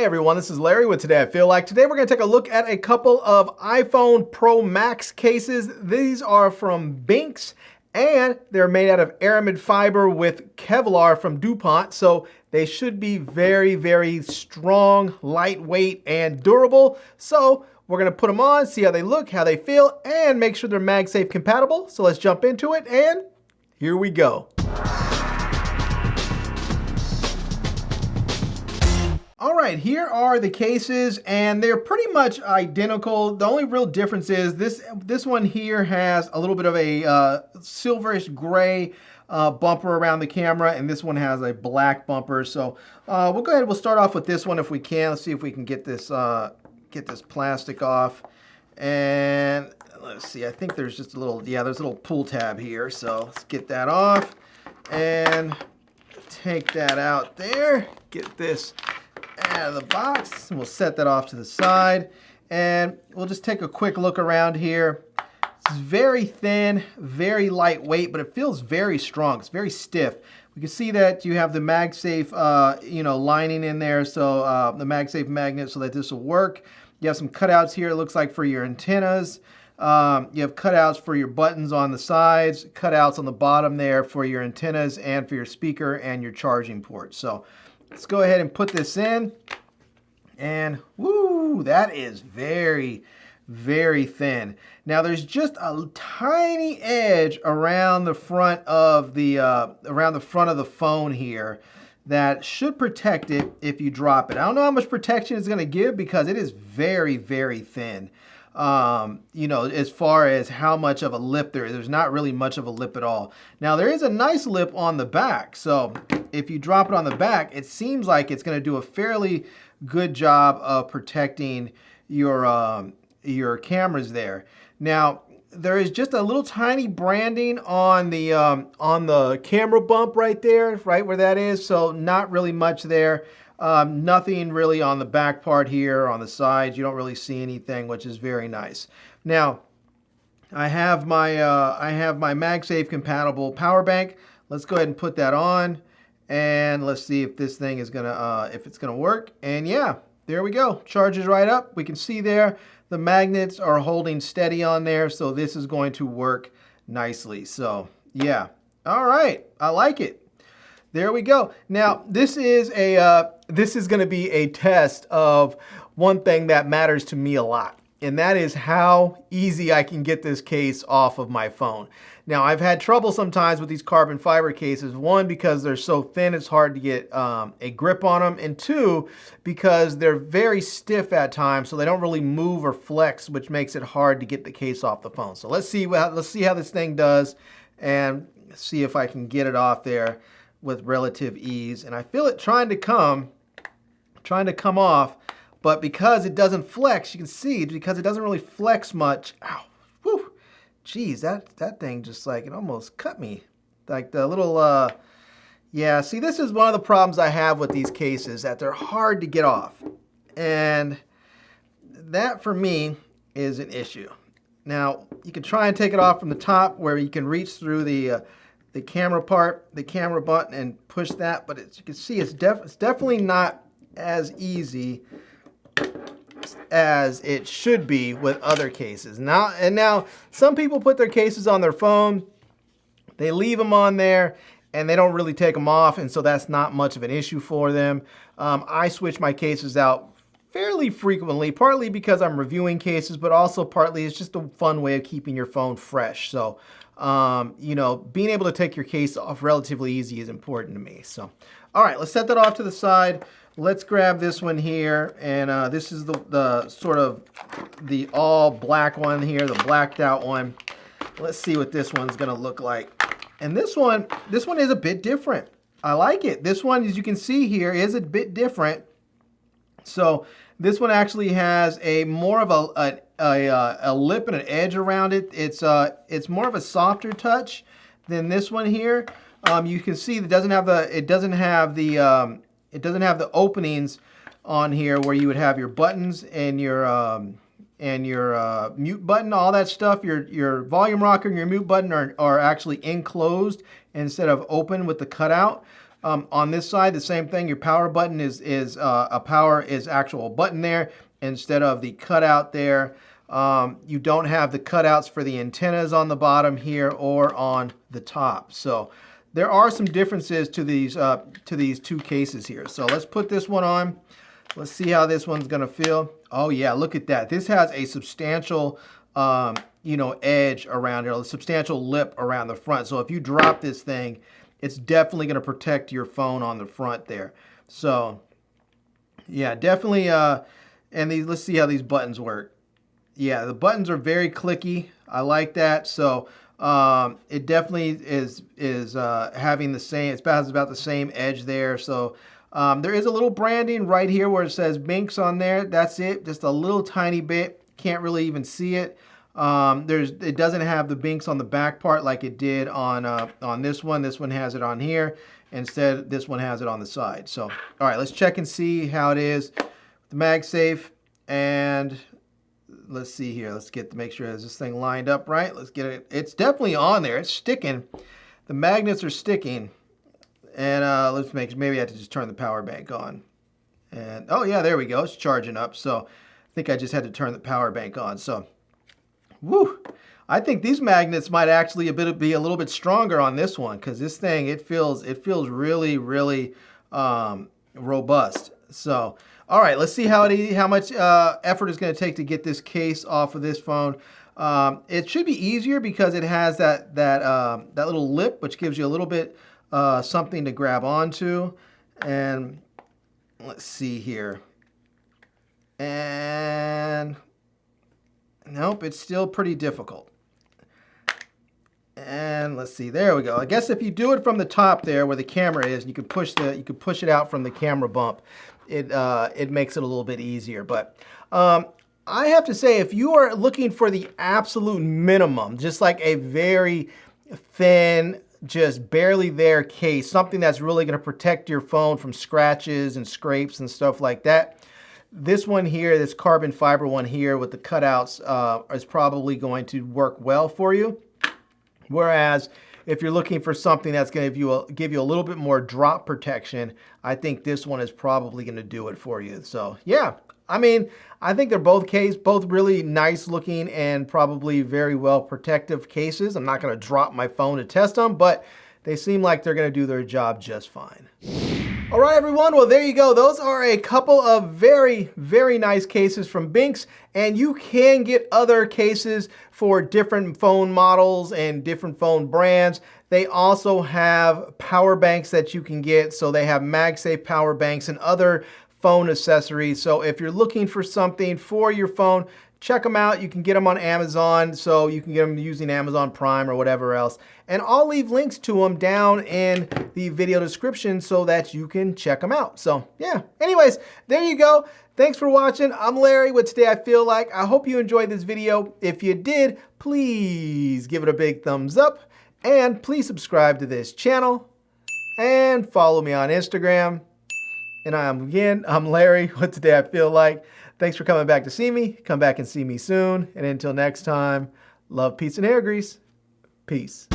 everyone, this is Larry with Today I Feel Like. Today we're going to take a look at a couple of iPhone Pro Max cases. These are from Benks and they're made out of aramid fiber with Kevlar from DuPont. So they should be very, very strong, lightweight, and durable. So we're going to put them on, see how they look, how they feel, and make sure they're MagSafe compatible. So let's jump into it, and here we go. All right, here are the cases, and they're pretty much identical. The only real difference is this one here has a little bit of a silverish gray bumper around the camera, and this one has a black bumper. So we'll go ahead. We'll start off with this one if we can. Let's see if we can get this plastic off. And let's see. I think there's just a little there's a little pull tab here. So let's get that off and take that out there. Get this out of the box. We'll set that off to the side, and we'll just take a quick look around here. It's very thin, very lightweight, but it feels very strong. It's very stiff. We can see that you have the MagSafe lining in there, so the MagSafe magnet, so that this will work. You have some cutouts here, it looks like, for your antennas. You have cutouts for your buttons on the sides, cutouts on the bottom there for your antennas and for your speaker and your charging port. So let's go ahead and put this in, and woo, that is very, very thin. Now there's just a tiny edge around the front of the phone here that should protect it if you drop it. I don't know how much protection it's going to give because it is very, very thin. As far as how much of a lip there is, there's not really much of a lip at all. Now there is a nice lip on the back, so if you drop it on the back, it seems like it's going to do a fairly good job of protecting your cameras there. Now there is just a little tiny branding on the camera bump right there, right where that is, so not really much there. Nothing really on the back part here, on the sides. You don't really see anything, which is very nice. Now, I have my MagSafe compatible power bank. Let's go ahead and put that on, and let's see if this thing is gonna if it's gonna work. And yeah, there we go. Charges right up. We can see there the magnets are holding steady on there, so this is going to work nicely. So yeah, all right, I like it. There we go. Now, this is going to be a test of one thing that matters to me a lot, and that is how easy I can get this case off of my phone. Now, I've had trouble sometimes with these carbon fiber cases. One, because they're so thin, it's hard to get a grip on them, and two, because they're very stiff at times, so they don't really move or flex, which makes it hard to get the case off the phone. So let's see how this thing does, and see if I can get it off there with relative ease. And I feel it trying to come off, but because it doesn't flex, you can see, because it doesn't really flex much. Ow, whew, geez, that thing just like, it almost cut me. Like the little, yeah, see, this is one of the problems I have with these cases, that they're hard to get off. And that for me is an issue. Now, you can try and take it off from the top where you can reach through the camera part, the camera button, and push that, but as you can see, it's definitely not as easy as it should be with other cases. Now some people put their cases on their phone, they leave them on there, and they don't really take them off, and so that's not much of an issue for them. I switch my cases out fairly frequently, partly because I'm reviewing cases, but also partly it's just a fun way of keeping your phone fresh. So being able to take your case off relatively easy is important to me. So, all right, let's set that off to the side. Let's grab this one here, and this is the sort of the all black one here, the blacked out one. Let's see what this one's gonna look like. And this one is a bit different. I like it. This one, as you can see here, is a bit different. So this one actually has a more of a lip and an edge around it. It's more of a softer touch than this one here. You can see it doesn't have the openings on here where you would have your buttons and your mute button, all that stuff. Your volume rocker and your mute button are actually enclosed instead of open with the cutout. On this side, the same thing. Your power button is actual button there instead of the cutout there. You don't have the cutouts for the antennas on the bottom here or on the top. So there are some differences to these two cases here. So let's put this one on. Let's see how this one's gonna feel. Oh yeah, look at that. This has a substantial edge around it, a substantial lip around the front. So if you drop this thing, it's definitely gonna protect your phone on the front there. So yeah, definitely. And let's see how these buttons work. Yeah, the buttons are very clicky. I like that. So it definitely is having the same. It has about the same edge there. So there is a little branding right here where it says Benks on there. That's it. Just a little tiny bit. Can't really even see it. It doesn't have the Benks on the back part like it did on this one. This one has it on here. Instead, this one has it on the side. So all right, let's check and see how it is. The MagSafe, and let's see here. Let's make sure this thing lined up right. Let's get it. It's definitely on there. It's sticking. The magnets are sticking. And let's maybe I have to just turn the power bank on. And oh yeah, there we go. It's charging up. So I think I just had to turn the power bank on. So, woo! I think these magnets might actually be a little bit stronger on this one because this thing it feels really robust. So, all right, let's see how much effort it's going to take to get this case off of this phone. It should be easier because it has that little lip, which gives you a little bit something to grab onto. And let's see here. And nope, it's still pretty difficult. And let's see, there we go. I guess if you do it from the top there where the camera is, you could push it out from the camera bump. It makes it a little bit easier. But I have to say, if you are looking for the absolute minimum, just like a very thin, just barely there case, something that's really going to protect your phone from scratches and scrapes and stuff like that, this one here, this carbon fiber one here with the cutouts is probably going to work well for you. Whereas if you're looking for something that's going to give you a little bit more drop protection, I think this one is probably going to do it for you. So yeah, I mean, I think they're both really nice looking and probably very well protective cases. I'm not going to drop my phone to test them, but they seem like they're going to do their job just fine. All right, everyone. Well, there you go. Those are a couple of very nice cases from Benks, and you can get other cases for different phone models and different phone brands. They also have power banks that you can get. So they have MagSafe power banks and other phone accessories. So if you're looking for something for your phone, check them out. You can get them on Amazon, so you can get them using Amazon Prime or whatever else. And I'll leave links to them down in the video description so that you can check them out. So yeah, anyways, there you go. Thanks for watching. I'm Larry with Today I Feel Like. I hope you enjoyed this video. If you did, please give it a big thumbs up. And please subscribe to this channel. And follow me on Instagram. And I'm Larry with Today I Feel Like. Thanks for coming back to see me. Come back and see me soon. And until next time, love, peace, and hair grease. Peace.